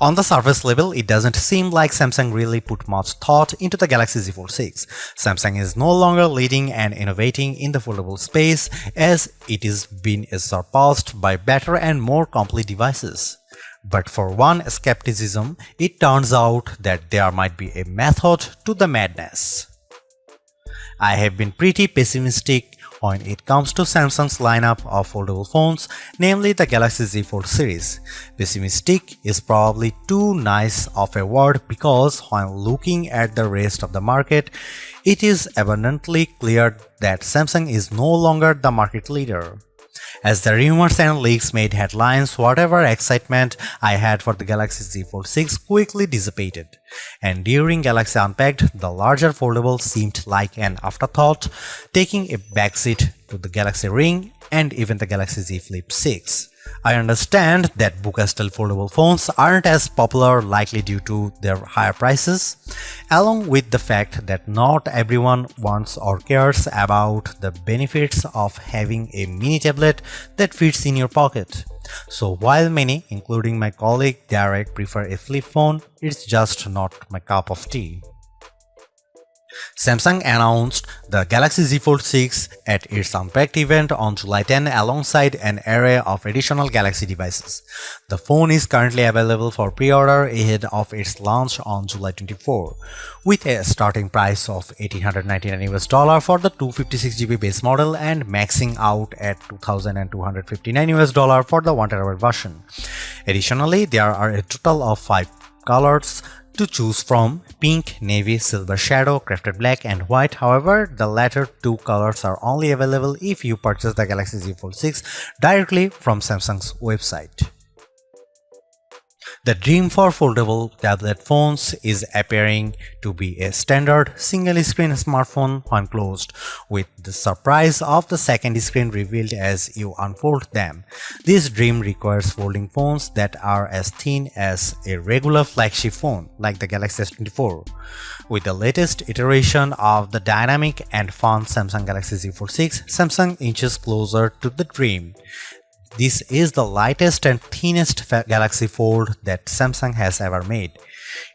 On the surface level, it doesn't seem like Samsung really put much thought into the Galaxy Z Fold 6. Samsung is no longer leading and innovating in the foldable space, as it is being surpassed by better and more complete devices. But for one skepticism, it turns out that there might be a method to the madness. I have been pretty pessimistic when it comes to Samsung's lineup of foldable phones, namely the Galaxy Z Fold series. Pessimistic is probably too nice of a word because when looking at the rest of the market, it is abundantly clear that Samsung is no longer the market leader. As the rumors and leaks made headlines, whatever excitement I had for the Galaxy Z Fold 6 quickly dissipated, and during Galaxy Unpacked, the larger foldable seemed like an afterthought, taking a backseat to the Galaxy Ring and even the Galaxy Z Flip 6. I understand that Buca-style foldable phones aren't as popular, likely due to their higher prices, along with the fact that not everyone wants or cares about the benefits of having a mini tablet that fits in your pocket. So while many, including my colleague Derek, prefer a flip phone, it's just not my cup of tea. Samsung announced the Galaxy Z Fold 6 at its Unpacked event on July 10 alongside an array of additional Galaxy devices. The phone is currently available for pre-order ahead of its launch on July 24, with a starting price of $1,899 for the 256GB base model and maxing out at $2,259 for the 1TB version. Additionally, there are a total of 5 colors to choose from: pink, navy, silver shadow, crafted black, and white. However, the latter two colors are only available if you purchase the Galaxy Z Fold 6 directly from Samsung's website. The dream for foldable tablet phones is appearing to be a standard single-screen smartphone when closed, with the surprise of the second screen revealed as you unfold them. This dream requires folding phones that are as thin as a regular flagship phone, like the Galaxy S24. With the latest iteration of the dynamic and fun Samsung Galaxy Z Fold 6, Samsung inches closer to the dream. This is the lightest and thinnest Galaxy Fold that Samsung has ever made.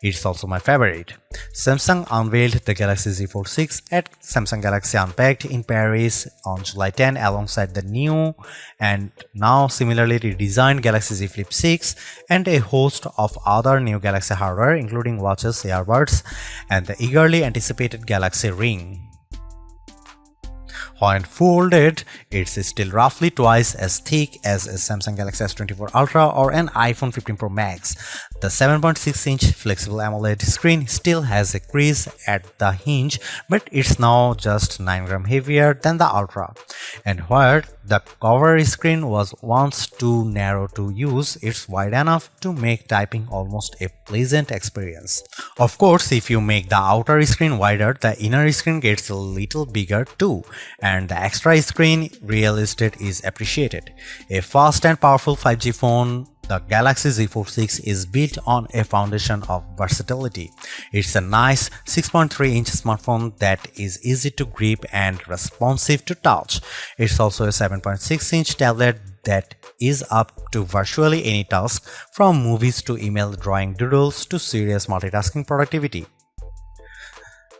It's also my favorite. Samsung unveiled the Galaxy Z Fold 6 at Samsung Galaxy Unpacked in Paris on July 10 alongside the new and now similarly redesigned Galaxy Z Flip 6 and a host of other new Galaxy hardware including watches, earbuds, and the eagerly anticipated Galaxy Ring. When folded, it's still roughly twice as thick as a Samsung Galaxy S24 Ultra or an iPhone 15 Pro Max. The 7.6-inch flexible AMOLED screen still has a crease at the hinge, but it's now just 9 grams heavier than the Ultra. And where the cover screen was once too narrow to use, it's wide enough to make typing almost a pleasant experience. Of course, if you make the outer screen wider, the inner screen gets a little bigger too, and the extra screen real estate is appreciated. A fast and powerful 5G phone, the Galaxy Z Fold 6 is built on a foundation of versatility. It's a nice 6.3-inch smartphone that is easy to grip and responsive to touch. It's also a 7.6-inch tablet that is up to virtually any task, from movies to email, drawing doodles to serious multitasking productivity.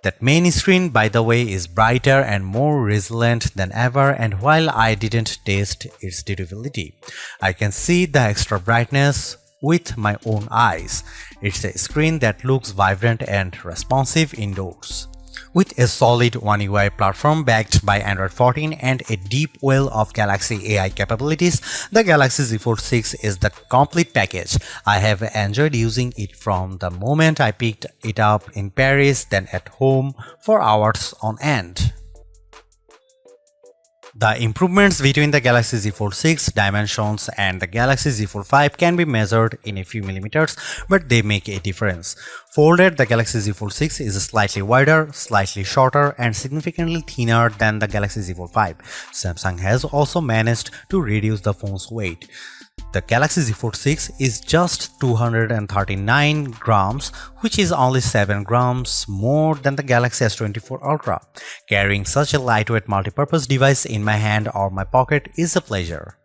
That main screen, by the way, is brighter and more resilient than ever, and while I didn't test its durability, I can see the extra brightness with my own eyes. It's a screen that looks vibrant and responsive indoors. With a solid One UI platform backed by Android 14 and a deep well of Galaxy AI capabilities, the Galaxy Z Fold 6 is the complete package. I have enjoyed using it from the moment I picked it up in Paris, then at home for hours on end. The improvements between the Galaxy Z Fold 6 dimensions and the Galaxy Z Fold 5 can be measured in a few millimeters, but they make a difference. Folded, the Galaxy Z Fold 6 is slightly wider, slightly shorter, and significantly thinner than the Galaxy Z Fold 5. Samsung has also managed to reduce the phone's weight. The Galaxy Z Fold 6 is just 239 grams, which is only 7 grams more than the Galaxy S24 Ultra. Carrying such a lightweight multi-purpose device in my hand or my pocket is a pleasure.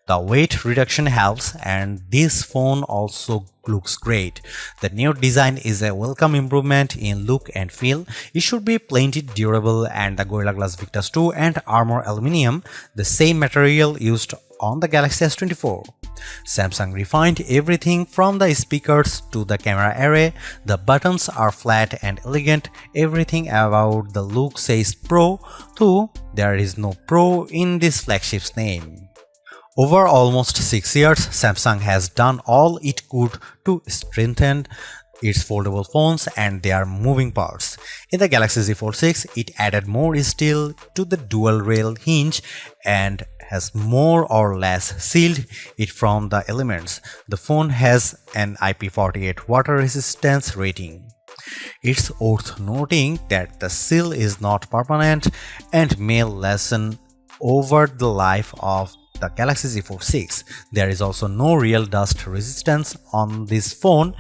The weight reduction helps, and this phone also looks great. The new design is a welcome improvement in look and feel. It should be plenty durable, and the Gorilla Glass Victus 2 and Armor Aluminium, the same material used on the Galaxy S24. Samsung refined everything from the speakers to the camera array. The buttons are flat and elegant. Everything about the look says Pro, though there is no Pro in this flagship's name. Over almost 6 years, Samsung has done all it could to strengthen its foldable phones and their moving parts. In the Galaxy Z Fold 6, it added more steel to the dual rail hinge and has more or less sealed it from the elements. The phone has an IP48 water resistance rating. It's worth noting that the seal is not permanent and may lessen over the life of the Galaxy Z Fold 6. There is also no real dust resistance on this phone.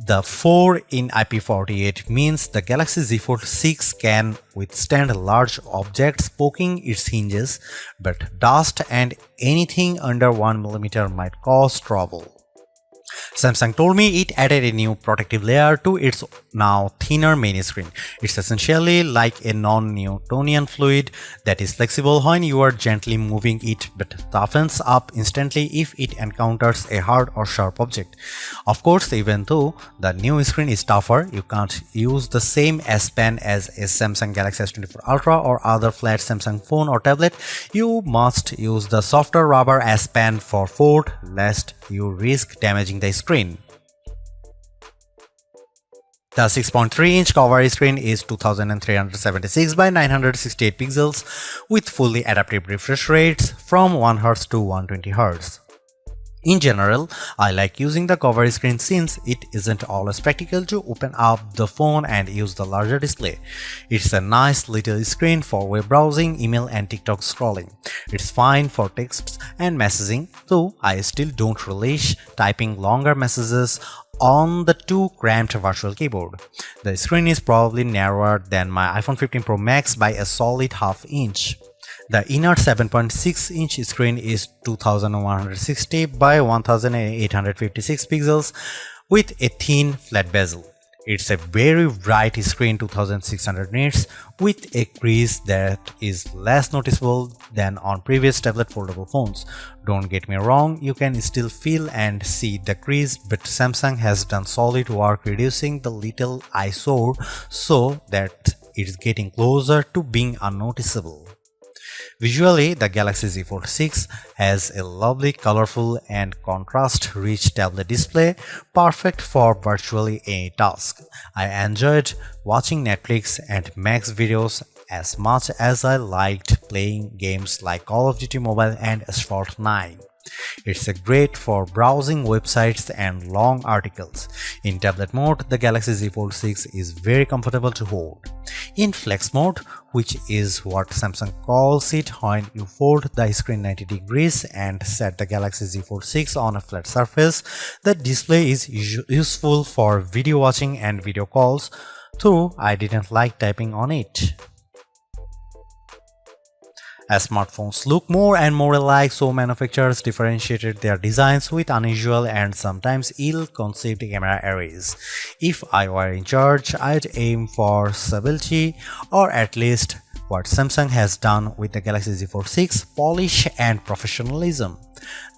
The 4 in IP48 means the Galaxy Z Fold 6 can withstand large objects poking its hinges, but dust and anything under 1mm might cause trouble. Samsung told me it added a new protective layer to its now thinner main screen. It's essentially like a non-Newtonian fluid that is flexible when you are gently moving it but toughens up instantly if it encounters a hard or sharp object. Of course, even though the new screen is tougher, you can't use the same S Pen as a Samsung Galaxy S24 Ultra or other flat Samsung phone or tablet. You must use the softer rubber S Pen for Fold, lest you risk damaging the screen. The 6.3-inch cover screen is 2376 by 968 pixels with fully adaptive refresh rates from 1Hz to 120Hz. In general, I like using the cover screen since it isn't always practical to open up the phone and use the larger display. It's a nice little screen for web browsing, email and TikTok scrolling. It's fine for texts and messaging, though I still don't relish typing longer messages on the too cramped virtual keyboard. The screen is probably narrower than my iPhone 15 Pro Max by a solid half inch. The inner 7.6-inch screen is 2160 by 1856 pixels with a thin flat bezel. It's a very bright screen, 2600 nits, with a crease that is less noticeable than on previous tablet foldable phones. Don't get me wrong, you can still feel and see the crease, but Samsung has done solid work reducing the little eyesore so that it's getting closer to being unnoticeable. Visually, the Galaxy Z Fold 6 has a lovely, colorful and contrast-rich tablet display, perfect for virtually any task. I enjoyed watching Netflix and Max videos as much as I liked playing games like Call of Duty Mobile and Asphalt 9. It's great for browsing websites and long articles. In tablet mode, the Galaxy Z Fold 6 is very comfortable to hold. In flex mode, which is what Samsung calls it when you fold the screen 90 degrees and set the Galaxy Z Fold 6 on a flat surface, the display is useful for video watching and video calls, though I didn't like typing on it. As smartphones look more and more alike, so manufacturers differentiated their designs with unusual and sometimes ill-conceived camera arrays. If I were in charge, I'd aim for stability, or at least what Samsung has done with the Galaxy Z Fold 6, polish and professionalism.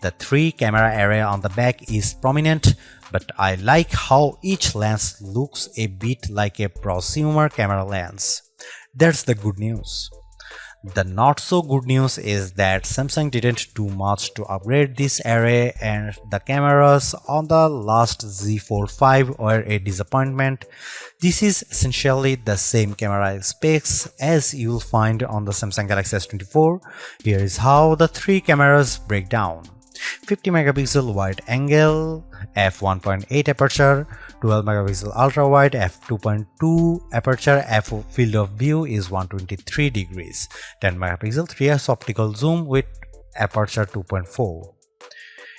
The 3-camera array on the back is prominent, but I like how each lens looks a bit like a prosumer camera lens. That's the good news. The not so good news is that Samsung didn't do much to upgrade this array, and the cameras on the last Z Fold 5 were a disappointment. This is essentially the same camera specs as you'll find on the Samsung Galaxy S24. Here is how the 3 cameras break down. 50 megapixel wide angle, f1.8 aperture, 12 megapixel ultra wide, f2.2 aperture, field of view is 123 degrees, 10 megapixel 3x optical zoom with aperture 2.4.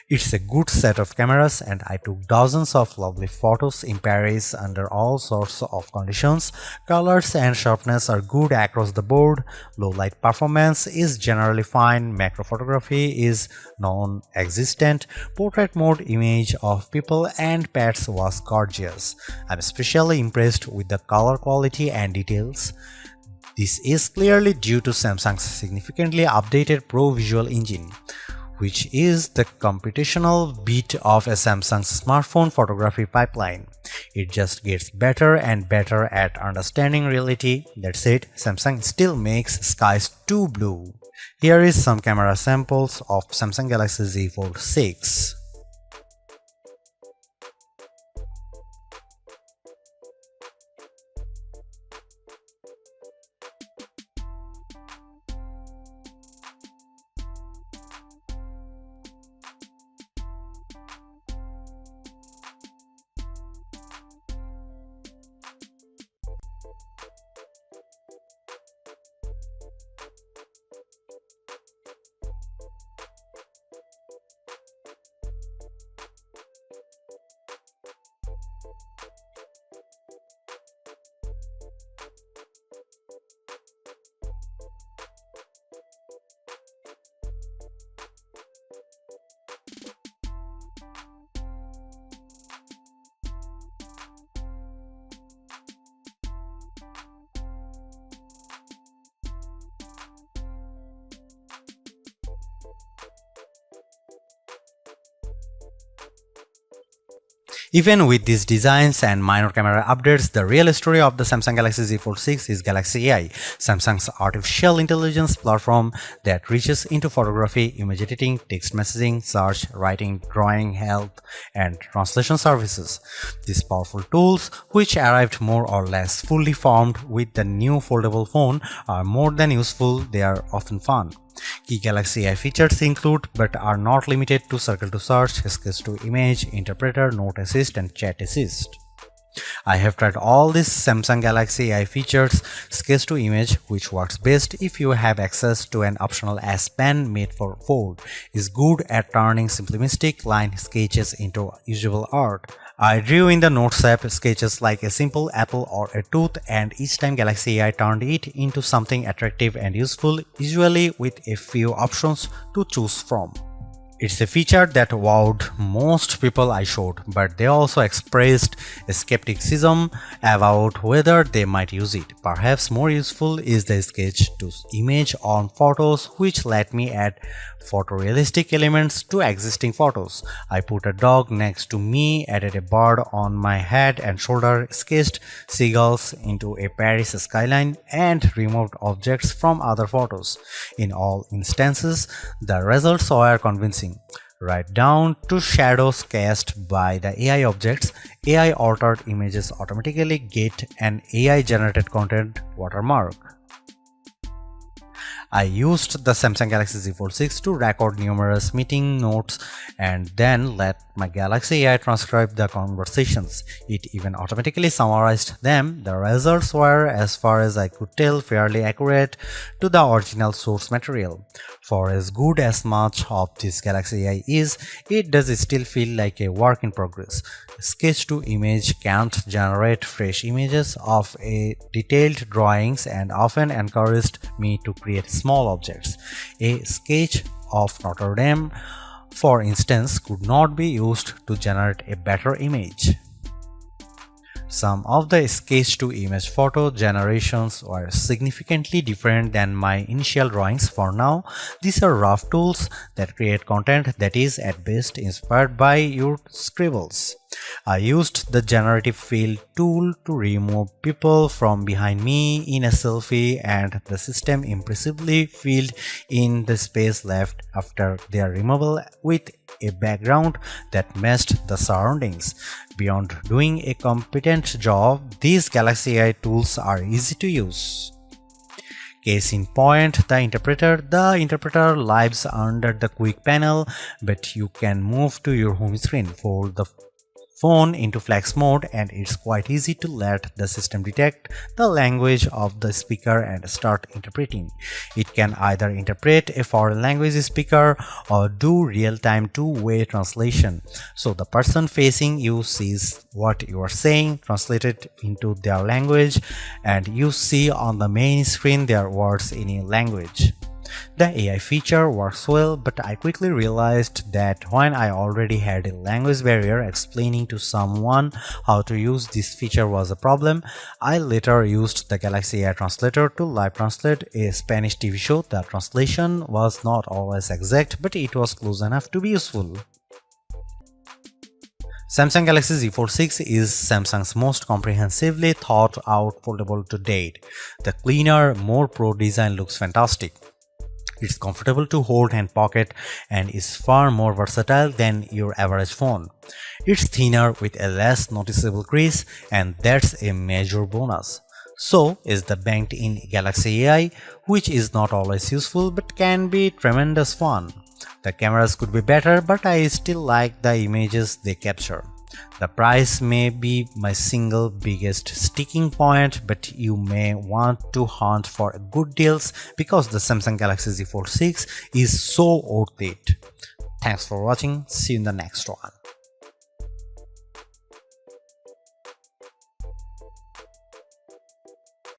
It's a good set of cameras and I took dozens of lovely photos in Paris under all sorts of conditions. Colors and sharpness are good across the board. Low light performance is generally fine. Macro photography is non-existent. Portrait mode image of people and pets was gorgeous. I'm especially impressed with the color quality and details. This is clearly due to Samsung's significantly updated Pro Visual Engine, which is the computational bit of a Samsung's smartphone photography pipeline. It just gets better and better at understanding reality. That said, Samsung still makes skies too blue. Here is some camera samples of Samsung Galaxy Z Fold 6. Even with these designs and minor camera updates, the real story of the Samsung Galaxy Z Fold 6 is Galaxy AI, Samsung's artificial intelligence platform that reaches into photography, image editing, text messaging, search, writing, drawing, health, and translation services. These powerful tools, which arrived more or less fully formed with the new foldable phone, are more than useful, they are often fun. Key Galaxy AI features include, but are not limited to, Circle to Search, Sketch to Image, Interpreter, Note Assist, and Chat Assist. I have tried all these Samsung Galaxy AI features. Sketch to Image, which works best if you have access to an optional S Pen made for Fold, is good at turning simplistic line sketches into usable art. I drew in the Notes app sketches like a simple apple or a tooth, and each time Galaxy AI turned it into something attractive and useful, usually with a few options to choose from. It's a feature that wowed most people I showed, but they also expressed a skepticism about whether they might use it. Perhaps more useful is the sketch to image on photos, which let me add photorealistic elements to existing photos. I put a dog next to me, added a bird on my head and shoulder, sketched seagulls into a Paris skyline, and removed objects from other photos. In all instances, the results were convincing. Right down to shadows cast by the AI objects. AI altered images automatically get an AI generated content watermark. I used the Samsung Galaxy Z Fold 6 to record numerous meeting notes and then let my Galaxy AI transcribe the conversations. It even automatically summarized them. The results were, as far as I could tell, fairly accurate to the original source material. For as good as much of this Galaxy AI is, it does still feel like a work in progress. Sketch to Image can't generate fresh images of a detailed drawings and often encouraged me to create small objects. A sketch of Notre Dame, for instance, could not be used to generate a better image. Some of the sketch-to-image photo generations were significantly different than my initial drawings. For now, these are rough tools that create content that is at best inspired by your scribbles. I used the generative fill tool to remove people from behind me in a selfie, and the system impressively filled in the space left after their removal with a background that matched the surroundings. Beyond doing a competent job, these Galaxy AI tools are easy to use. Case in point, the interpreter. The interpreter lives under the quick panel, but you can move to your home screen, fold the phone into flex mode, and it's quite easy to let the system detect the language of the speaker and start interpreting. It can either interpret a foreign language speaker or do real-time two-way translation, so the person facing you sees what you are saying translated into their language, and you see on the main screen their words in your language. The AI feature works well, but I quickly realized that when I already had a language barrier, explaining to someone how to use this feature was a problem. I later used the Galaxy AI Translator to live translate a Spanish TV show. The translation was not always exact, but it was close enough to be useful. Samsung Galaxy Z Fold 6 is Samsung's most comprehensively thought out foldable to date. The cleaner, more pro design looks fantastic. It's comfortable to hold and pocket and is far more versatile than your average phone. It's thinner with a less noticeable crease, and that's a major bonus. So is the banked-in Galaxy AI, which is not always useful but can be tremendous fun. The cameras could be better, but I still like the images they capture. The price may be my single biggest sticking point, but you may want to hunt for good deals because the Samsung Galaxy Z Fold 6 is so worth it. Thanks for watching. See you in the next one.